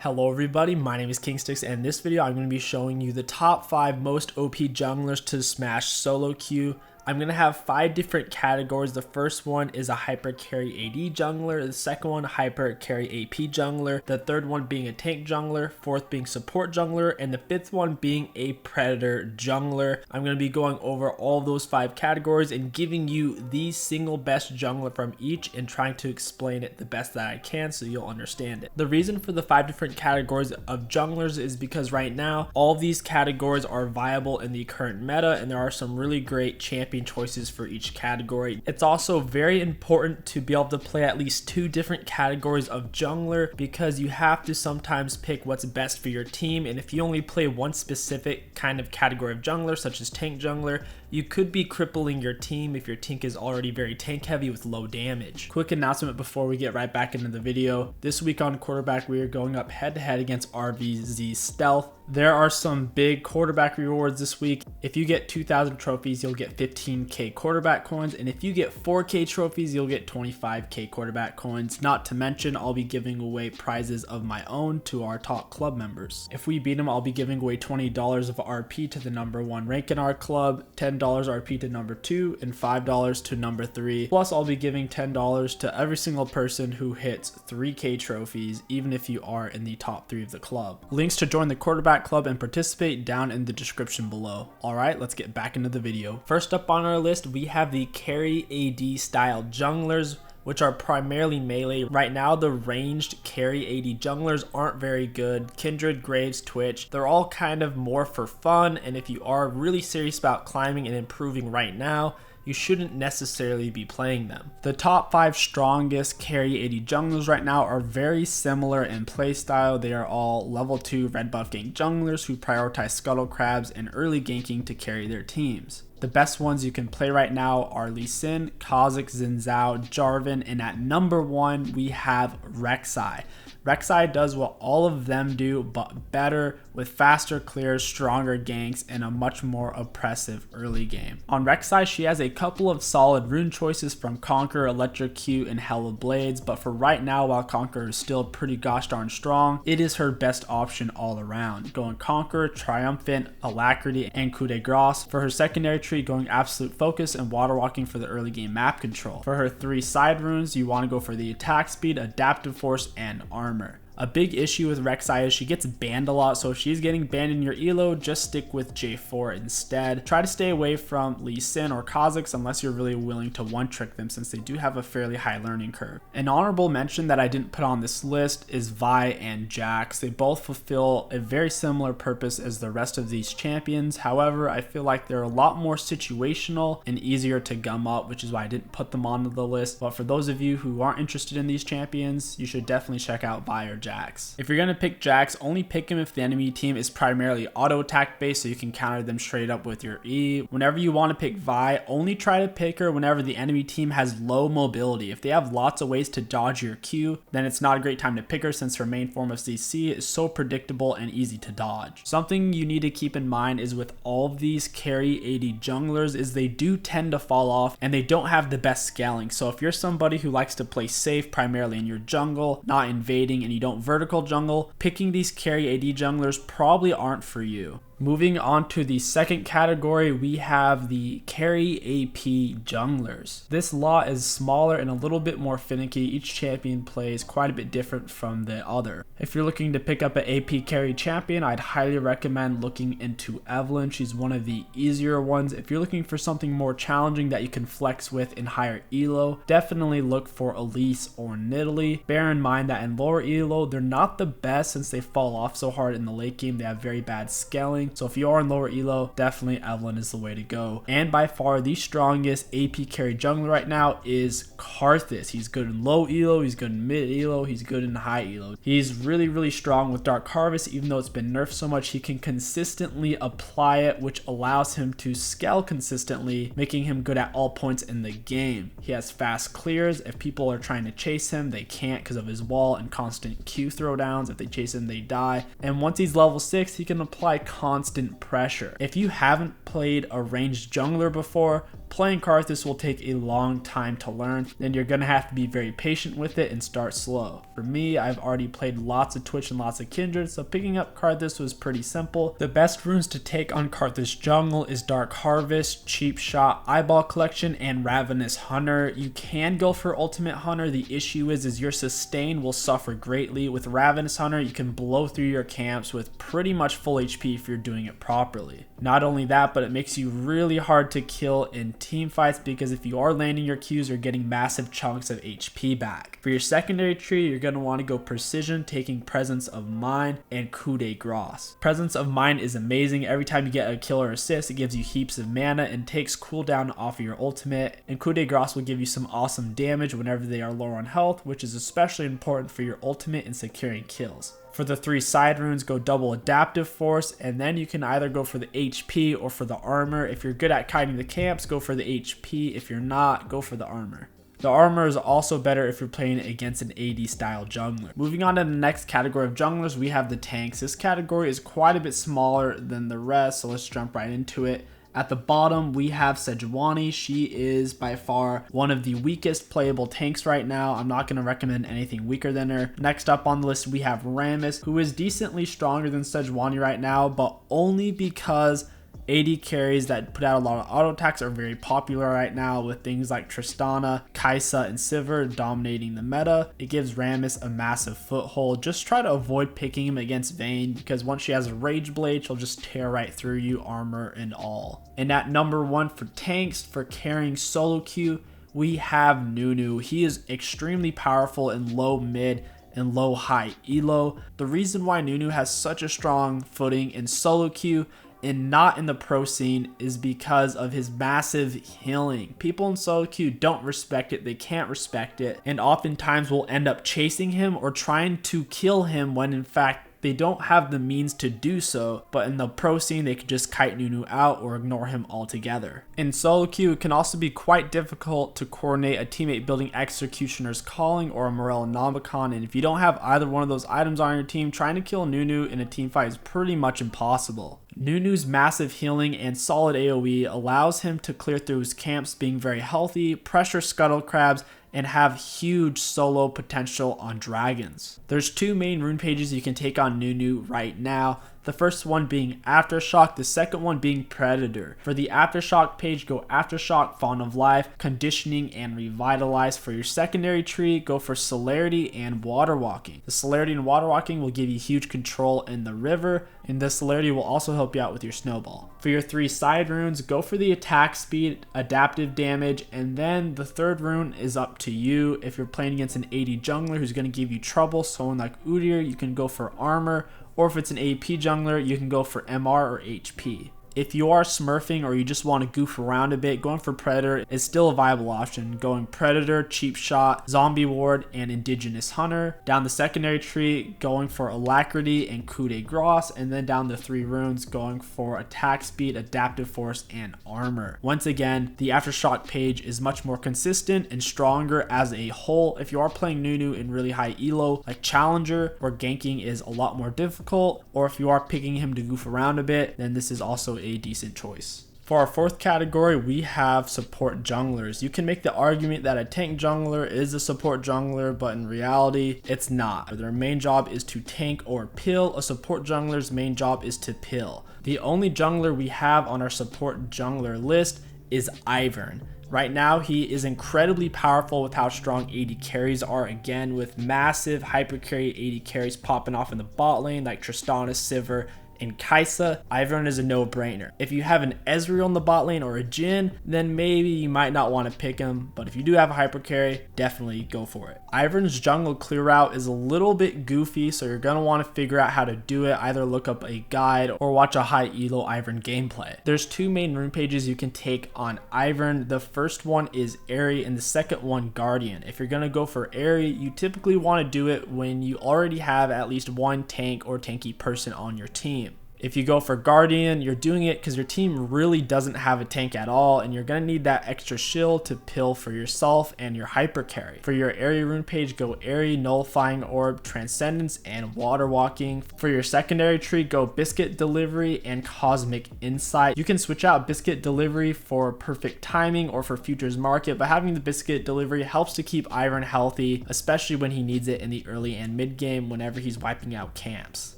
Hello everybody, my name is KingStix, and in this video I'm going to be showing you the top 5 most OP junglers to smash solo queue. I'm going to have 5 different categories. The first one is a hyper carry AD jungler, the second one hyper carry AP jungler, the third one being a tank jungler, fourth being support jungler, and the fifth one being a predator jungler. I'm going to be going over all of those 5 categories and giving you the single best jungler from each and trying to explain it the best that I can so you'll understand it. The reason for the 5 different categories of junglers is because right now all of these categories are viable in the current meta, and there are some really great champion choices for each category. It's also very important to be able to play at least 2 different categories of jungler because you have to sometimes pick what's best for your team, and if you only play one specific kind of category of jungler such as tank jungler, you could be crippling your team if your team is already very tank heavy with low damage. Quick announcement before we get right back into the video. This week on quarterback we are going up head to head against RVZ Stealth. There are some big quarterback rewards this week. If you get 2,000 trophies, you'll get 15k quarterback coins, and if you get 4k trophies, you'll get 25k quarterback coins. Not to mention, I'll be giving away prizes of my own to our top club members. If we beat them, I'll be giving away $20 of RP to the number 1 rank in our club, $10 RP to number 2, and $5 to number 3. Plus, I'll be giving $10 to every single person who hits 3k trophies, even if you are in the top 3 of the club. Links to join the quarterback club and participate down in the description below. Alright, let's get back into the video. First up on our list, we have the carry AD style junglers, which are primarily melee. Right now, the ranged carry AD junglers aren't very good. Kindred, Graves, Twitch, they're all kind of more for fun, and if you are really serious about climbing and improving right now, you shouldn't necessarily be playing them. The top 5 strongest carry AD junglers right now are very similar in playstyle. They are all level 2 red buff gank junglers who prioritize scuttle crabs and early ganking to carry their teams. The best ones you can play right now are Lee Sin, 𝐒𝐿, Xin Zhao, Jarvan, and at number 1 we have Rek'Sai. Rek'Sai does what all of them do, but better, with faster clears, stronger ganks, and a much more oppressive early game. On Rek'Sai, she has a couple of solid rune choices from Conquer, Electrocute, and Hell of Blades, but for right now, while Conquer is still pretty gosh darn strong, it is her best option all around. Going Conquer, Triumphant, Alacrity, and Coup de Grace. For her secondary tree, going Absolute Focus and Water Walking for the early game map control. For her 3 side runes, you want to go for the attack speed, adaptive force, and armor. A big issue with Rek'Sai is she gets banned a lot, so if she's getting banned in your elo, just stick with J4 instead. Try to stay away from Lee Sin or 𝐒𝐿 unless you're really willing to one-trick them, since they do have a fairly high learning curve. An honorable mention that I didn't put on this list is Vi and Jax. They both fulfill a very similar purpose as the rest of these champions. However, I feel like they're a lot more situational and easier to gum up, which is why I didn't put them onto the list. But for those of you who aren't interested in these champions, you should definitely check out Vi or Jax. If you're going to pick Jax, only pick him if the enemy team is primarily auto attack based, so you can counter them straight up with your E. Whenever you want to pick Vi, only try to pick her whenever the enemy team has low mobility. If they have lots of ways to dodge your Q, then it's not a great time to pick her, since her main form of CC is so predictable and easy to dodge. Something you need to keep in mind is with all of these carry AD junglers is they do tend to fall off and they don't have the best scaling. So if you're somebody who likes to play safe primarily in your jungle, not invading, and you don't vertical jungle, picking these carry AD junglers probably aren't for you. Moving on to the second category, we have the carry AP junglers. This lot is smaller and a little bit more finicky. Each champion plays quite a bit different from the other. If you're looking to pick up an AP carry champion, I'd highly recommend looking into Evelynn. She's one of the easier ones. If you're looking for something more challenging that you can flex with in higher elo, definitely look for Elise or Nidalee. Bear in mind that in lower elo, they're not the best since they fall off so hard in the late game. They have very bad scaling. So if you are in lower elo, definitely Evelynn is the way to go. And by far the strongest AP carry jungler right now is Karthus. He's good in low elo, he's good in mid elo, he's good in high elo. He's really strong with Dark Harvest. Even though it's been nerfed so much, he can consistently apply it, which allows him to scale consistently, making him good at all points in the game. He has fast clears. If people are trying to chase him, they can't because of his wall and constant Q throwdowns. If they chase him, they die. And once he's level 6, he can apply constant constant pressure. If you haven't played a ranged jungler before, playing Karthus will take a long time to learn, and you're gonna have to be very patient with it and start slow. For me, I've already played lots of Twitch and lots of Kindred, so picking up Karthus was pretty simple. The best runes to take on Karthus jungle is Dark Harvest, Cheap Shot, Eyeball Collection, and Ravenous Hunter. You can go for Ultimate Hunter. The issue is your sustain will suffer greatly. With Ravenous Hunter, you can blow through your camps with pretty much full HP if you're doing it properly. Not only that, but it makes you really hard to kill in team fights, because if you are landing your Qs, you're getting massive chunks of HP back. For your secondary tree, you're going to want to go Precision, taking Presence of Mind and 𝐒𝐂𝐈𝐀𝐋𝐒. Presence of Mind is amazing. Every time you get a kill or assist, it gives you heaps of mana and takes cooldown off of your ultimate, and 𝐒𝐂𝐈𝐀𝐋𝐒 will give you some awesome damage whenever they are low on health, which is especially important for your ultimate and securing kills. For the 3 side runes, go double Adaptive Force, and then you can either go for the HP or for the armor. If you're good at kiting the camps, go for the HP. If you're not, go for the armor. The armor is also better if you're playing against an AD style jungler. Moving on to the next category of junglers, we have the tanks. This category is quite a bit smaller than the rest, so let's jump right into it. At the bottom, we have 𝐒𝐿𝐴𝐻. She is by far one of the weakest playable tanks right now. I'm not going to recommend anything weaker than her. Next up on the list, we have Rammus, who is decently stronger than 𝐒𝐿𝐴𝐻 right now, but only because AD carries that put out a lot of auto attacks are very popular right now, with things like Tristana, Kai'Sa, and Sivir dominating the meta. It gives Rammus a massive foothold. Just try to avoid picking him against Vayne, because once she has a Rage Blade, she'll just tear right through you, armor and all. And at number 1 for tanks, for carrying solo queue, we have Nunu. He is extremely powerful in low, mid, and low high elo. The reason why Nunu has such a strong footing in solo queue and not in the pro scene is because of his massive healing. People in solo queue don't respect it, they can't respect it, and oftentimes will end up chasing him or trying to kill him when in fact they don't have the means to do so, but in the pro scene they could just kite Nunu out or ignore him altogether. In solo queue, it can also be quite difficult to coordinate a teammate building Executioner's Calling or a Morellonomicon, and if you don't have either one of those items on your team, trying to kill Nunu in a team fight is pretty much impossible. Nunu's massive healing and solid AoE allows him to clear through his camps, being very healthy, pressure scuttle crabs, and have huge solo potential on dragons. There's 2 main rune pages you can take on Nunu right now. The first one being Aftershock, the second one being Predator. For the Aftershock page, go Aftershock, Fawn of Life, Conditioning, and Revitalize. For your secondary tree, go for Celerity and Water Walking. The Celerity and Water Walking will give you huge control in the river, and the Celerity will also help you out with your Snowball. For your 3 side runes, go for the Attack Speed, Adaptive Damage, and then the third rune is up to you. If you're playing against an AD jungler who's going to give you trouble, someone like Udyr, you can go for Armor, or if it's an AP jungler, you can go for MR or HP. If you are smurfing or you just want to goof around a bit, going for Predator is still a viable option. Going Predator, Cheap Shot, Zombie Ward, and Indigenous Hunter. Down the secondary tree, going for Alacrity and 𝐒𝐿𝐴𝐻, and then down the 3 runes, going for Attack Speed, Adaptive Force, and Armor. Once again, the Aftershock page is much more consistent and stronger as a whole. If you are playing Nunu in really high elo, like Challenger, where ganking is a lot more difficult, or if you are picking him to goof around a bit, then this is also a decent choice. For our 4th category, we have support junglers. You can make the argument that a tank jungler is a support jungler, but in reality, it's not. Their main job is to tank or pill. A support jungler's main job is to pill. The only jungler we have on our support jungler list is Ivern. Right now, he is incredibly powerful with how strong AD carries are, again, with massive hyper carry AD carries popping off in the bot lane like Tristana, Sivir, and Kai'Sa. Ivern is a no-brainer. If you have an Ezreal in the bot lane or a Jhin, then maybe you might not want to pick him, but if you do have a hyper carry, definitely go for it. Ivern's jungle clear route is a little bit goofy, so you're going to want to figure out how to do it. Either look up a guide or watch a high elo Ivern gameplay. There's 2 main rune pages you can take on Ivern. The first one is Airy and the second one Guardian. If you're going to go for Airy, you typically want to do it when you already have at least 1 tank or tanky person on your team. If you go for Guardian, you're doing it because your team really doesn't have a tank at all, and you're going to need that extra shield to pill for yourself and your hyper carry. For your area rune page, go Airy, Nullifying Orb, Transcendence, and Water Walking. For your secondary tree, go Biscuit Delivery and Cosmic Insight. You can switch out Biscuit Delivery for perfect timing or for futures market, but having the Biscuit Delivery helps to keep Ivern healthy, especially when he needs it in the early and mid game whenever he's wiping out camps.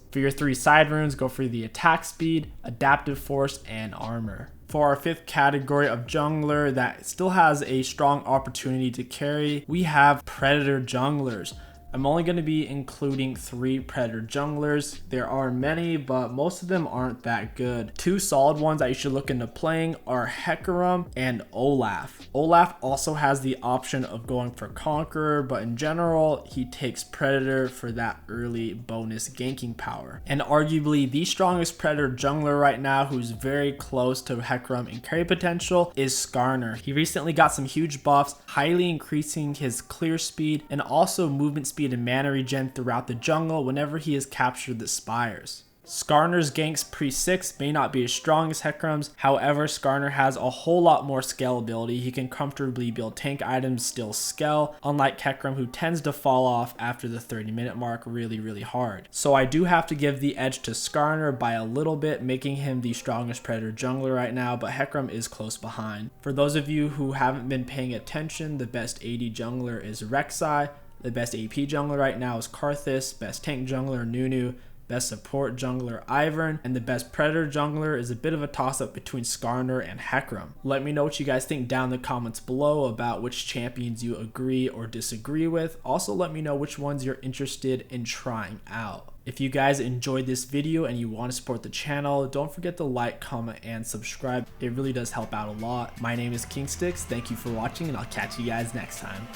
For your 3 side runes, go for the attack speed, adaptive force, and armor. For our 5th category of jungler that still has a strong opportunity to carry, we have Predator junglers. I'm only going to be including 3 Predator junglers. There are many, but most of them aren't that good. 2 solid ones that you should look into playing are 𝐒𝐿 and 𝐒𝐿𝐴. 𝐒𝐿𝐴 also has the option of going for Conqueror, but in general, he takes Predator for that early bonus ganking power. And arguably the strongest Predator jungler right now, who's very close to 𝐒𝐿 and carry potential, is Skarner. He recently got some huge buffs, highly increasing his clear speed and also movement speed and mana regen throughout the jungle whenever he has captured the spires. Skarner's ganks pre-6 may not be as strong as 𝐒𝐿's, however Skarner has a whole lot more scalability. He can comfortably build tank items, still scale, unlike 𝐒𝐿 who tends to fall off after the 30-minute mark really hard. So I do have to give the edge to Skarner by a little bit, making him the strongest Predator jungler right now, but 𝐒𝐿 is close behind. For those of you who haven't been paying attention, the best AD jungler is Rek'Sai. The best AP jungler right now is Karthus, best tank jungler Nunu, best support jungler Ivern, and the best Predator jungler is a bit of a toss-up between Skarner and 𝐒𝐿. Let me know what you guys think down in the comments below about which champions you agree or disagree with. Also let me know which ones you're interested in trying out. If you guys enjoyed this video and you want to support the channel, don't forget to like, comment, and subscribe. It really does help out a lot. My name is KingStix. Thank you for watching, and I'll catch you guys next time.